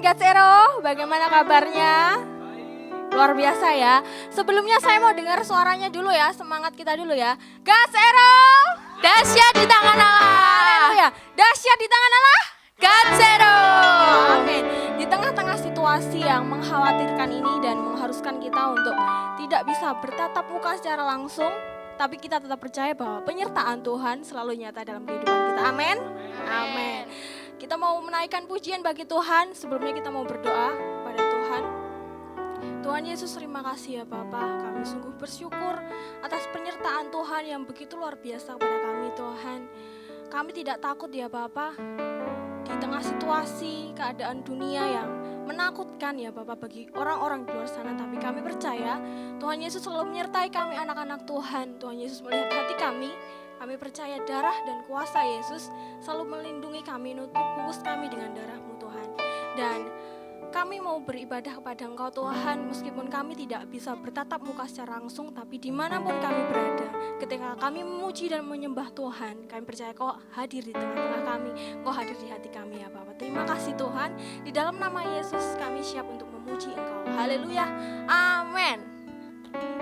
Gatsero, bagaimana kabarnya? Luar biasa ya. Sebelumnya saya mau dengar suaranya dulu ya, semangat kita dulu ya. Gatsero, dahsyat di tangan Allah. ya, dahsyat di tangan Allah. Gatsero. Amin. Di tengah-tengah situasi yang mengkhawatirkan ini dan mengharuskan kita untuk tidak bisa bertatap muka secara langsung, tapi kita tetap percaya bahwa penyertaan Tuhan selalu nyata dalam kehidupan kita. Amin. Amin. Kita mau menaikkan pujian bagi Tuhan. Sebelumnya kita mau berdoa pada Tuhan. Tuhan Yesus, terima kasih ya Bapa. Kami sungguh bersyukur atas penyertaan Tuhan yang begitu luar biasa kepada kami Tuhan. Kami tidak takut ya Bapa. Di tengah situasi keadaan dunia yang menakutkan ya Bapak bagi orang-orang di luar sana, tapi kami percaya Tuhan Yesus selalu menyertai kami anak-anak Tuhan. Tuhan Yesus melihat hati kami percaya darah dan kuasa Yesus selalu melindungi kami, nutup bungkus kami dengan darah-Mu Tuhan. Dan kami mau beribadah kepada Engkau Tuhan, meskipun kami tidak bisa bertatap muka secara langsung, tapi dimanapun kami berada, ketika kami memuji dan menyembah Tuhan, kami percaya Kau hadir di tengah-tengah kami, Kau hadir di hati kami ya Bapak. Terima kasih Tuhan, di dalam nama Yesus kami siap untuk memuji Engkau. Haleluya, amin.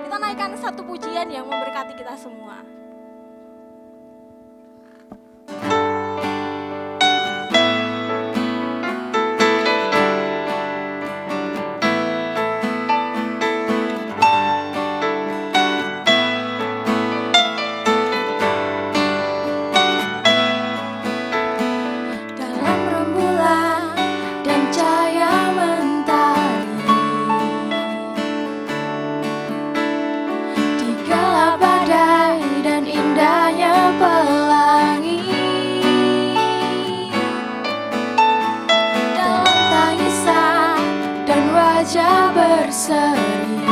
Kita naikkan satu pujian yang memberkati kita semua. Berseri,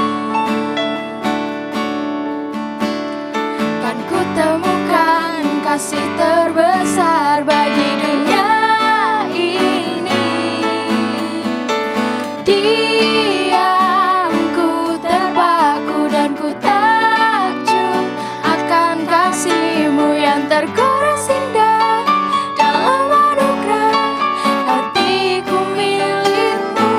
kan ku temukan kasih terbesar bagi dunia ini. Diam ku terpaku dan ku takjub akan kasih-Mu yang terkuras indah dalam anugerah hatiku milik-Mu.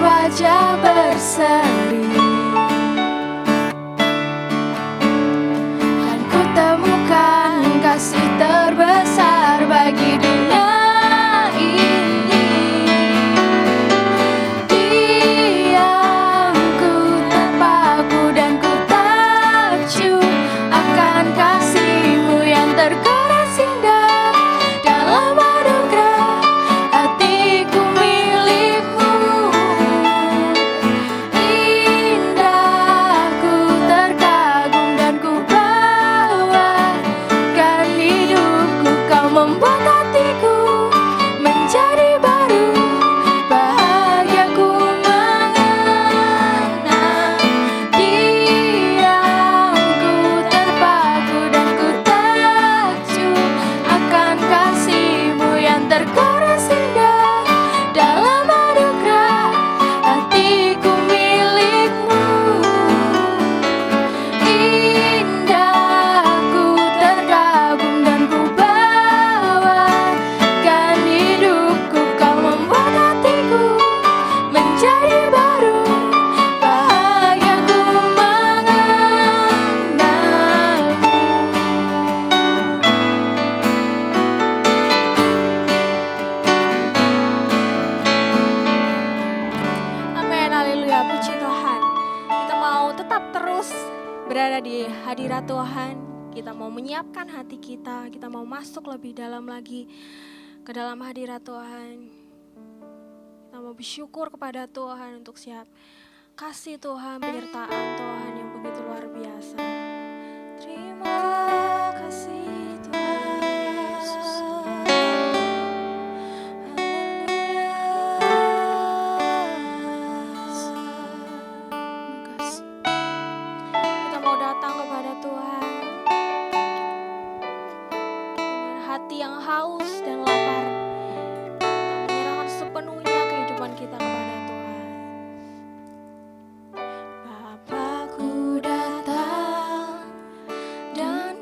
Wajah berseri, kan ku temukan kasih terbesar bagi dunia ini. Diam ku terpaku dan ku takjub akan kasih-Mu yang terkuras indah dalam anugerah hatiku milik-Mu. Berada di hadirat Tuhan, kita mau menyiapkan hati kita mau masuk lebih dalam lagi ke dalam hadirat Tuhan. Kita mau bersyukur kepada Tuhan untuk siap kasih Tuhan, penyertaan Tuhan yang begitu luar biasa. Terima kasih Tuhan Yesus. Kita mau datang kepada Tuhan dengan hati yang haus dan lapar. Kita menyerahkan sepenuhnya kehidupan kita kepada Tuhan. Bapakku datang dan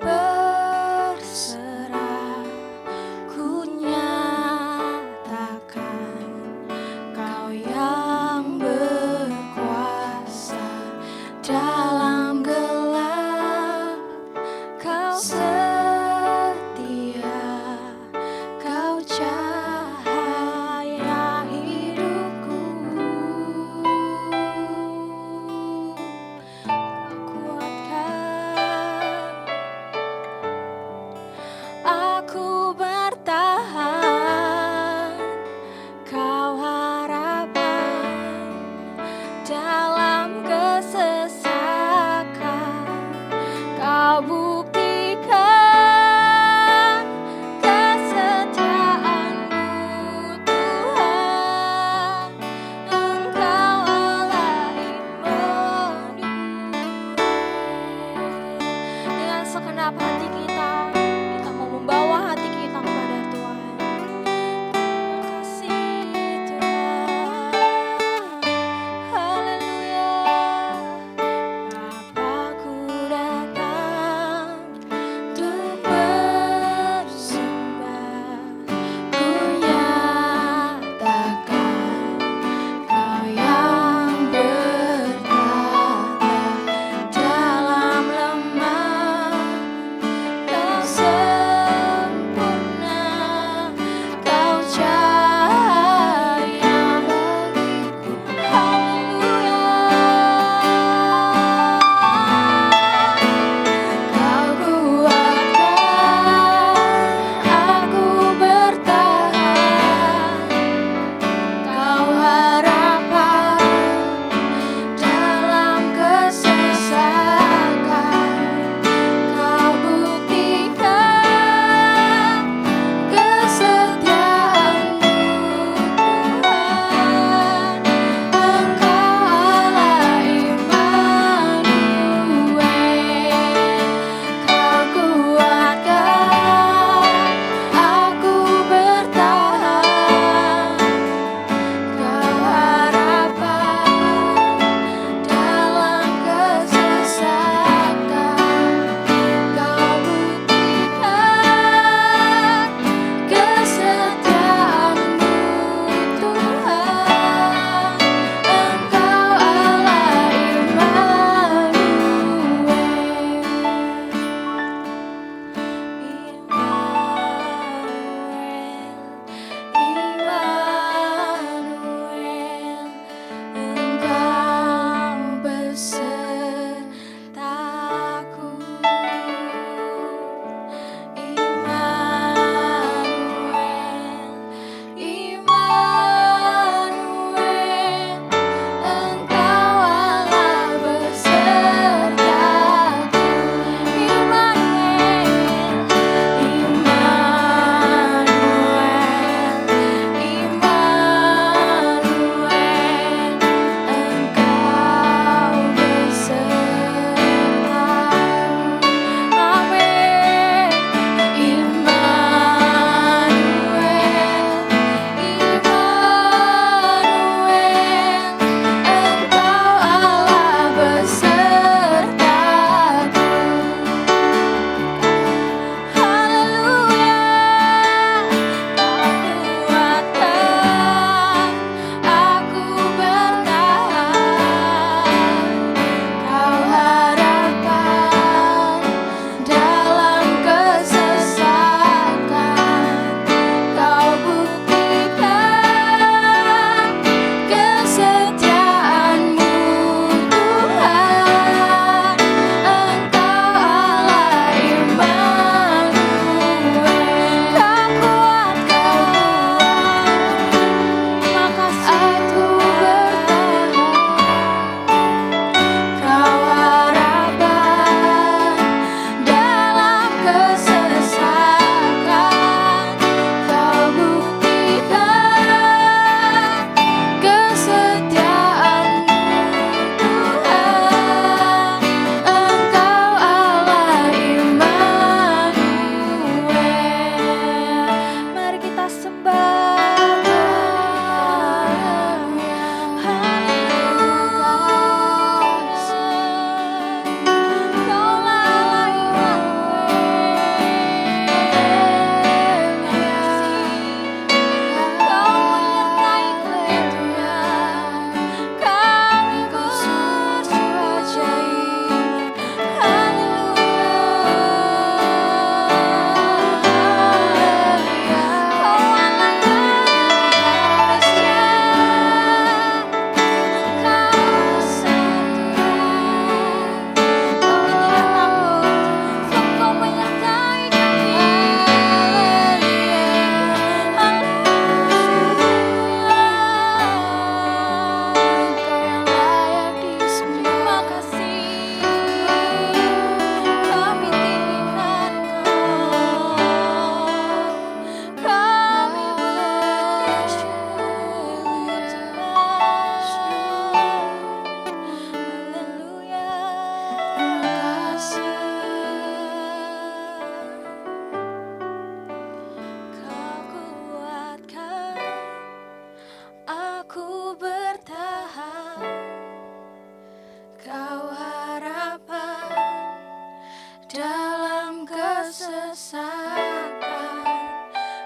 kesesakan,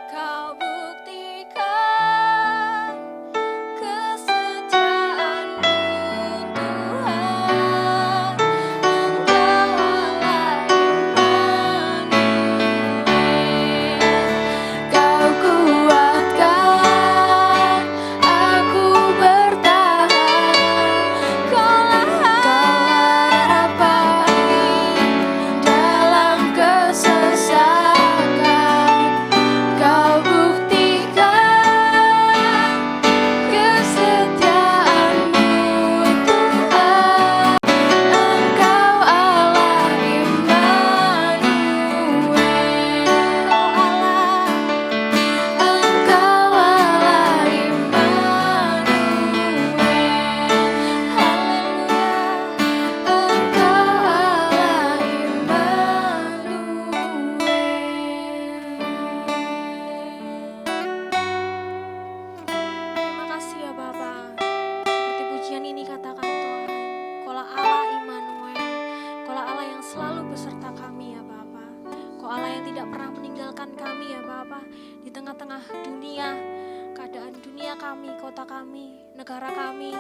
Kau buktikan kesetiaan-Mu Tuhan. Engkau Allah Immanuel. Kau kuatkan aku bertahan, Kaulah harapan dalam kesesakan. Kau buktikan kesetiaan-Mu Tuhan. Engkau Allah Immanuel. Engkau Allah Immanuel. Haleluya. Engkau Allah Immanuel. Terima kasih ya Bapa. Seperti pujian ini katakan Tuhan, Kaulah Allah Immanuel, Kaulah Allah yang selalu beserta kami ya Bapa. Kau Allah yang tidak pernah meninggalkan kami ya Bapa. Di tengah-tengah dunia, keadaan dunia kami, kota kami, negara kami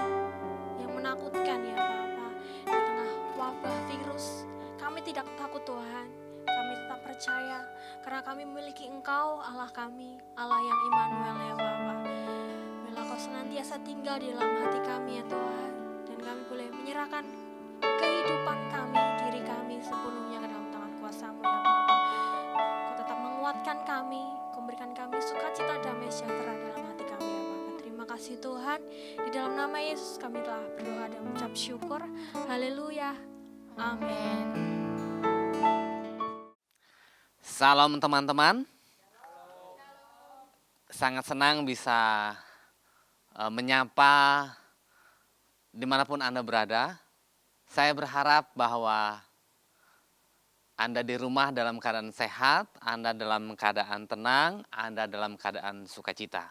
yang menakutkan ya Bapa. Di tengah wabah virus, kami tidak takut Tuhan. Kami tetap percaya karena kami memiliki Engkau Allah kami, Allah yang Immanuel ya Bapa. Biarlah Kau senantiasa tinggal di dalam hati kami ya Tuhan. Dan kami boleh menyerahkan kehidupan kami, diri kami sepenuhnya ke dalam tangan kuasa-Mu ya Bapa. Kau tetap menguatkan kami, Kau berikan kami sukacita damai sejahtera dalam hati kami ya Bapa. Terima kasih Tuhan. Di dalam nama Yesus kami telah berdoa dan mengucap syukur. Haleluya. Amin. Salam teman-teman. Sangat senang bisa menyapa dimanapun Anda berada. Saya berharap bahwa Anda di rumah dalam keadaan sehat, Anda dalam keadaan tenang, Anda dalam keadaan sukacita.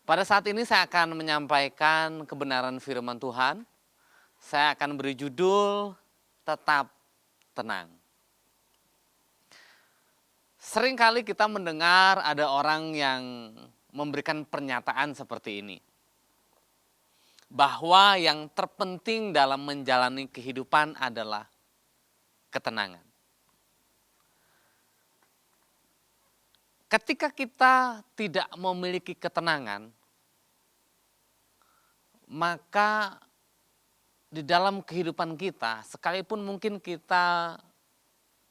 Pada saat ini saya akan menyampaikan kebenaran firman Tuhan. Saya akan beri judul Tetap Tenang. Seringkali kita mendengar ada orang yang memberikan pernyataan seperti ini. Bahwa yang terpenting dalam menjalani kehidupan adalah ketenangan. Ketika kita tidak memiliki ketenangan, maka di dalam kehidupan kita, sekalipun mungkin kita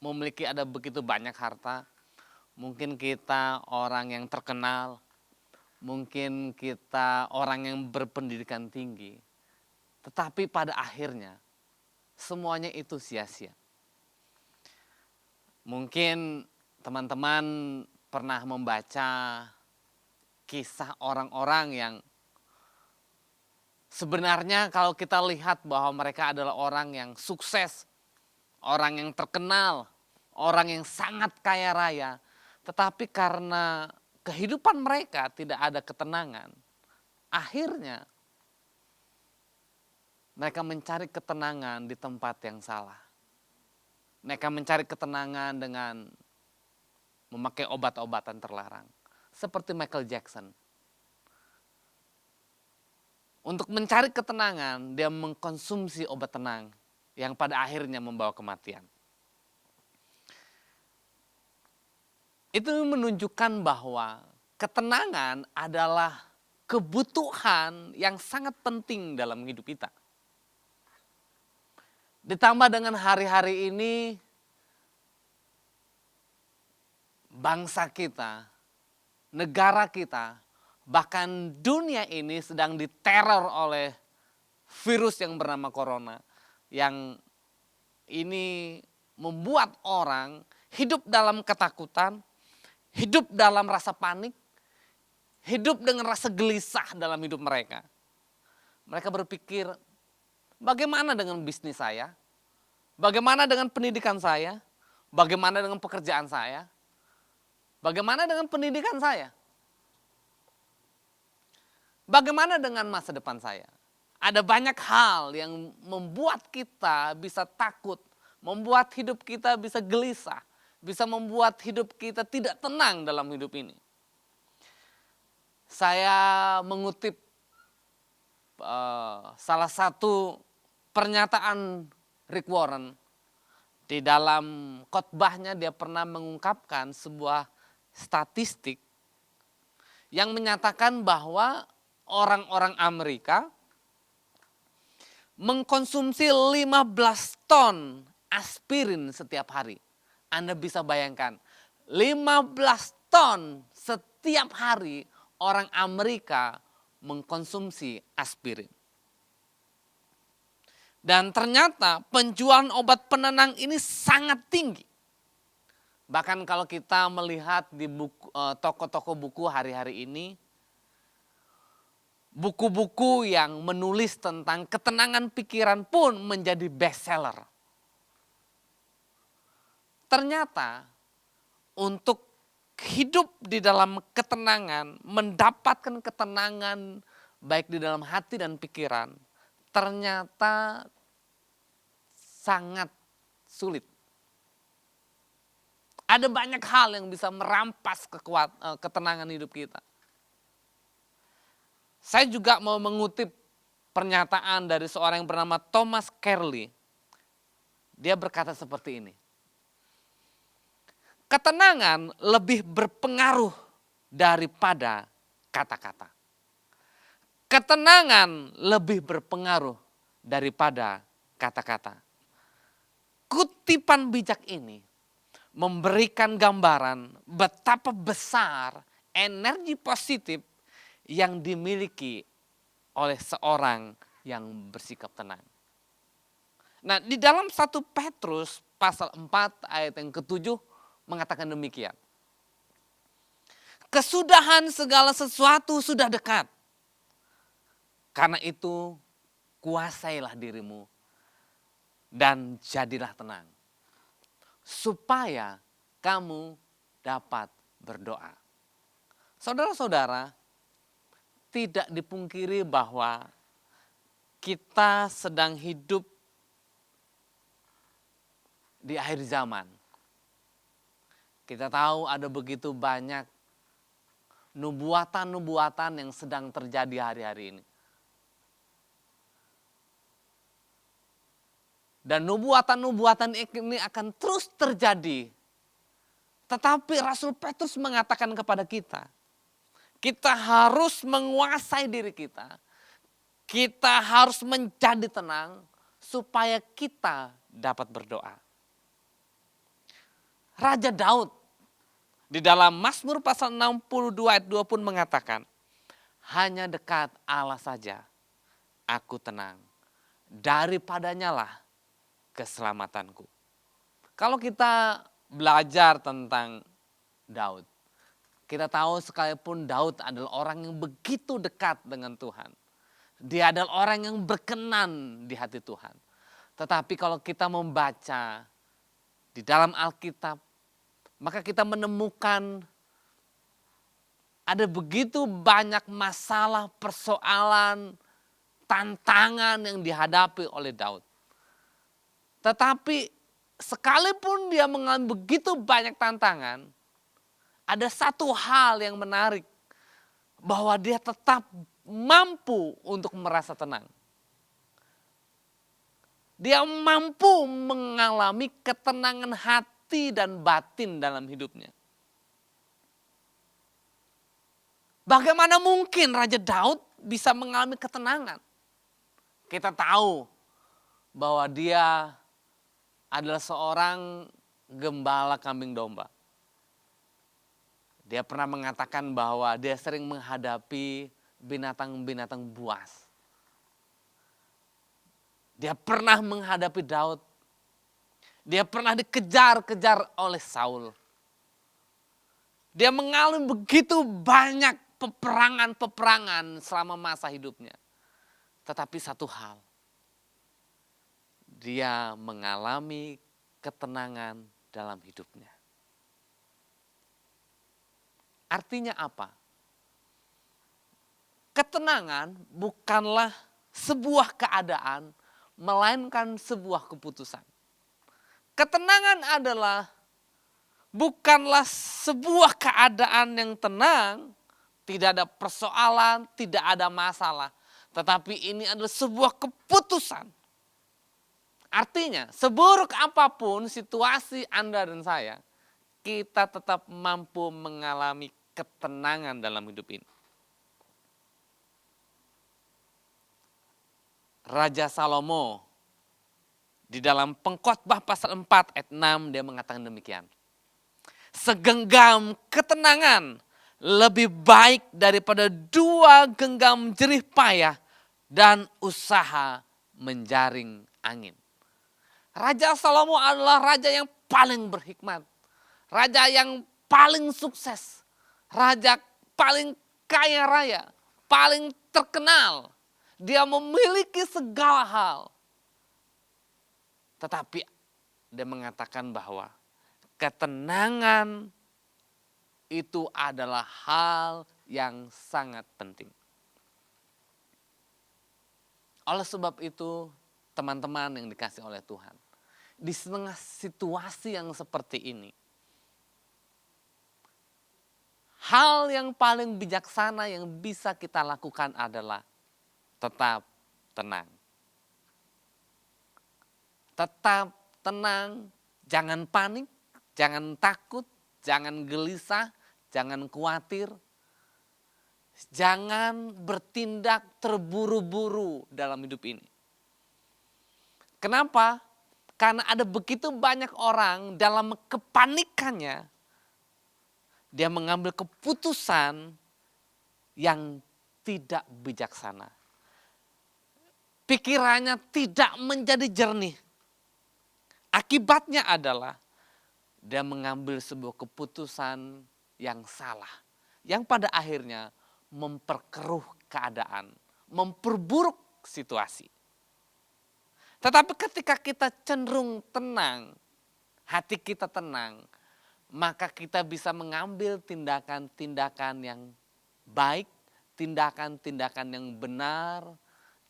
memiliki ada begitu banyak harta, mungkin kita orang yang terkenal, mungkin kita orang yang berpendidikan tinggi, tetapi pada akhirnya semuanya itu sia-sia. Mungkin teman-teman pernah membaca kisah orang-orang yang sebenarnya kalau kita lihat bahwa mereka adalah orang yang sukses, orang yang terkenal, orang yang sangat kaya raya, tetapi karena kehidupan mereka tidak ada ketenangan, akhirnya mereka mencari ketenangan di tempat yang salah. Mereka mencari ketenangan dengan memakai obat-obatan terlarang, seperti Michael Jackson. Untuk mencari ketenangan, dia mengkonsumsi obat tenang yang pada akhirnya membawa kematian. Itu menunjukkan bahwa ketenangan adalah kebutuhan yang sangat penting dalam hidup kita. Ditambah dengan hari-hari ini, bangsa kita, negara kita, bahkan dunia ini sedang diteror oleh virus yang bernama corona. Yang ini membuat orang hidup dalam ketakutan, hidup dalam rasa panik, hidup dengan rasa gelisah dalam hidup mereka. Mereka berpikir, bagaimana dengan bisnis saya? Bagaimana dengan pendidikan saya? Bagaimana dengan pekerjaan saya? Bagaimana dengan pendidikan saya? Bagaimana dengan masa depan saya? Ada banyak hal yang membuat kita bisa takut, membuat hidup kita bisa gelisah, bisa membuat hidup kita tidak tenang dalam hidup ini. Saya mengutip salah satu pernyataan Rick Warren. Di dalam khotbahnya dia pernah mengungkapkan sebuah statistik yang menyatakan bahwa orang-orang Amerika mengkonsumsi 15 ton aspirin setiap hari. Anda bisa bayangkan, 15 ton setiap hari orang Amerika mengkonsumsi aspirin. Dan ternyata penjualan obat penenang ini sangat tinggi. Bahkan kalau kita melihat di toko-toko buku hari-hari ini, buku-buku yang menulis tentang ketenangan pikiran pun menjadi bestseller. Ternyata untuk hidup di dalam ketenangan, mendapatkan ketenangan baik di dalam hati dan pikiran, ternyata sangat sulit. Ada banyak hal yang bisa merampas ketenangan hidup kita. Saya juga mau mengutip pernyataan dari seorang yang bernama Thomas Carlyle. Dia berkata seperti ini. Ketenangan lebih berpengaruh daripada kata-kata. Ketenangan lebih berpengaruh daripada kata-kata. Kutipan bijak ini memberikan gambaran betapa besar energi positif yang dimiliki oleh seorang yang bersikap tenang. Nah, di dalam 1 Petrus pasal 4 ayat yang ke-7 mengatakan demikian. Kesudahan segala sesuatu sudah dekat. Karena itu kuasailah dirimu dan jadilah tenang. Supaya kamu dapat berdoa. Saudara-saudara, tidak dipungkiri bahwa kita sedang hidup di akhir zaman. Kita tahu ada begitu banyak nubuatan-nubuatan yang sedang terjadi hari-hari ini. Dan nubuatan-nubuatan ini akan terus terjadi. Tetapi Rasul Petrus mengatakan kepada kita, kita harus menguasai diri kita. Kita harus menjadi tenang supaya kita dapat berdoa. Raja Daud di dalam Mazmur pasal 62 ayat 2 pun mengatakan, hanya dekat Allah saja aku tenang, daripadanya lah keselamatanku. Kalau kita belajar tentang Daud, kita tahu sekalipun Daud adalah orang yang begitu dekat dengan Tuhan. Dia adalah orang yang berkenan di hati Tuhan. Tetapi kalau kita membaca di dalam Alkitab, maka kita menemukan ada begitu banyak masalah, persoalan, tantangan yang dihadapi oleh Daud. Tetapi sekalipun dia mengalami begitu banyak tantangan, ada satu hal yang menarik, bahwa dia tetap mampu untuk merasa tenang. Dia mampu mengalami ketenangan hati dan batin dalam hidupnya. Bagaimana mungkin Raja Daud bisa mengalami ketenangan? Kita tahu bahwa dia adalah seorang gembala kambing domba. Dia pernah mengatakan bahwa dia sering menghadapi binatang-binatang buas. Dia pernah menghadapi Daud. Dia pernah dikejar-kejar oleh Saul. Dia mengalami begitu banyak peperangan-peperangan selama masa hidupnya. Tetapi satu hal, dia mengalami ketenangan dalam hidupnya. Artinya apa? Ketenangan bukanlah sebuah keadaan, melainkan sebuah keputusan. Ketenangan adalah bukanlah sebuah keadaan yang tenang, tidak ada persoalan, tidak ada masalah. Tetapi ini adalah sebuah keputusan. Artinya, seburuk apapun situasi Anda dan saya, kita tetap mampu mengalami ketenangan dalam hidup ini. Raja Salomo di dalam Pengkhotbah pasal 4 ayat 6 dia mengatakan demikian. Segenggam ketenangan lebih baik daripada 2 genggam jerih payah dan usaha menjaring angin. Raja Salomo adalah raja yang paling berhikmat. Raja yang paling sukses. Raja paling kaya raya. Paling terkenal. Dia memiliki segala hal. Tetapi dia mengatakan bahwa ketenangan itu adalah hal yang sangat penting. Oleh sebab itu, teman-teman yang dikasih oleh Tuhan, di tengah situasi yang seperti ini, hal yang paling bijaksana yang bisa kita lakukan adalah tetap tenang. Tetap tenang, jangan panik, jangan takut, jangan gelisah, jangan khawatir. Jangan bertindak terburu-buru dalam hidup ini. Kenapa? Karena ada begitu banyak orang dalam kepanikannya, dia mengambil keputusan yang tidak bijaksana. Pikirannya tidak menjadi jernih. Akibatnya adalah dia mengambil sebuah keputusan yang salah. Yang pada akhirnya memperkeruh keadaan, memperburuk situasi. Tetapi ketika kita cenderung tenang, hati kita tenang, maka kita bisa mengambil tindakan-tindakan yang baik, tindakan-tindakan yang benar,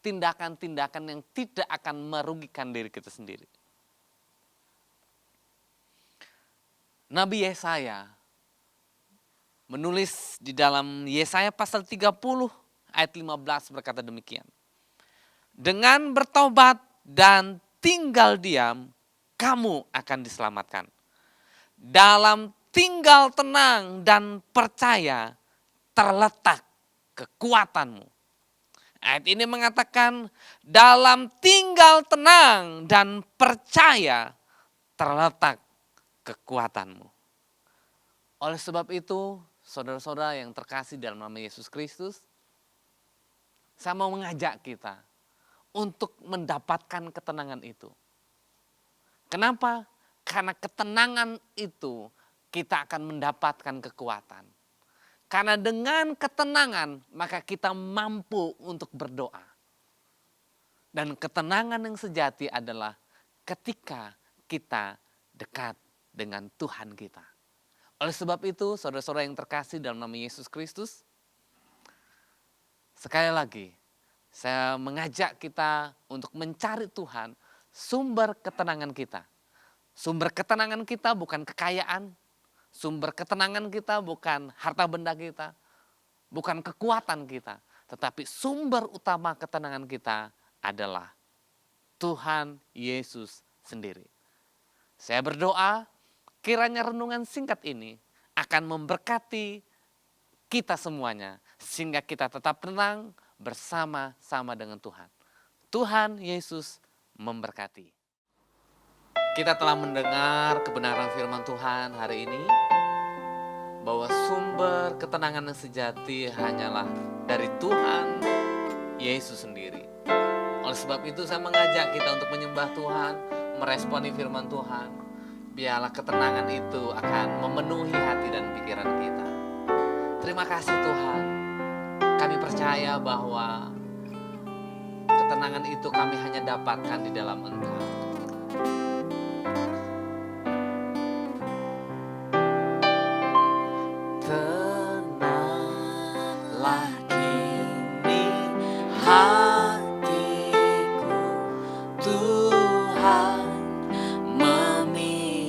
tindakan-tindakan yang tidak akan merugikan diri kita sendiri. Nabi Yesaya menulis di dalam Yesaya pasal 30 ayat 15 berkata demikian. Dengan bertobat dan tinggal diam, kamu akan diselamatkan. Dalam tinggal tenang dan percaya terletak kekuatanmu. Ayat ini mengatakan dalam tinggal tenang dan percaya terletak kekuatanmu. Oleh sebab itu, saudara-saudara yang terkasih dalam nama Yesus Kristus, saya mau mengajak kita untuk mendapatkan ketenangan itu. Kenapa? Karena ketenangan itu kita akan mendapatkan kekuatan. Karena dengan ketenangan maka kita mampu untuk berdoa. Dan ketenangan yang sejati adalah ketika kita dekat dengan Tuhan kita. Oleh sebab itu, saudara-saudara yang terkasih dalam nama Yesus Kristus, sekali lagi, saya mengajak kita untuk mencari Tuhan, sumber ketenangan kita. Sumber ketenangan kita bukan kekayaan, sumber ketenangan kita bukan harta benda kita, bukan kekuatan kita. Tetapi sumber utama ketenangan kita adalah Tuhan Yesus sendiri. Saya berdoa, kiranya renungan singkat ini akan memberkati kita semuanya, sehingga kita tetap tenang, bersama-sama dengan Tuhan. Tuhan Yesus memberkati. Kita telah mendengar kebenaran firman Tuhan hari ini, bahwa sumber ketenangan yang sejati hanyalah dari Tuhan Yesus sendiri. Oleh sebab itu saya mengajak kita untuk menyembah Tuhan, meresponi firman Tuhan. Biarlah ketenangan itu akan memenuhi hati dan pikiran kita. Terima kasih Tuhan. Kami percaya bahwa ketenangan itu kami hanya dapatkan di dalam Engkau. Tenanglah kini hatiku, Tuhan memimpinlah.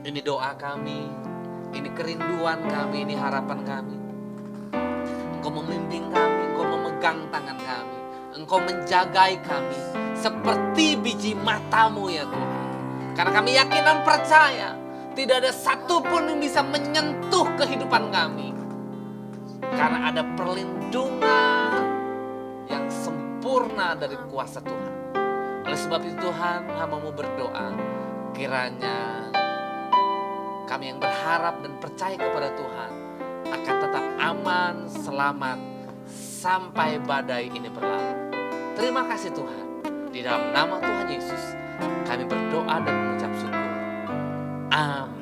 Ini doa kami, ini kerinduan kami, ini harapan kami. Engkau membimbing kami, Engkau memegang tangan kami, Engkau menjagai kami seperti biji matamu ya Tuhan. Karena kami yakin dan percaya tidak ada satupun yang bisa menyentuh kehidupan kami. Karena ada perlindungan yang sempurna dari kuasa Tuhan. Oleh sebab itu Tuhan, hamba-Mu berdoa, kiranya kami yang berharap dan percaya kepada Tuhan akan tetap aman, selamat sampai badai ini berlalu. Terima kasih Tuhan. Di dalam nama Tuhan Yesus kami berdoa dan mengucap syukur. Amin.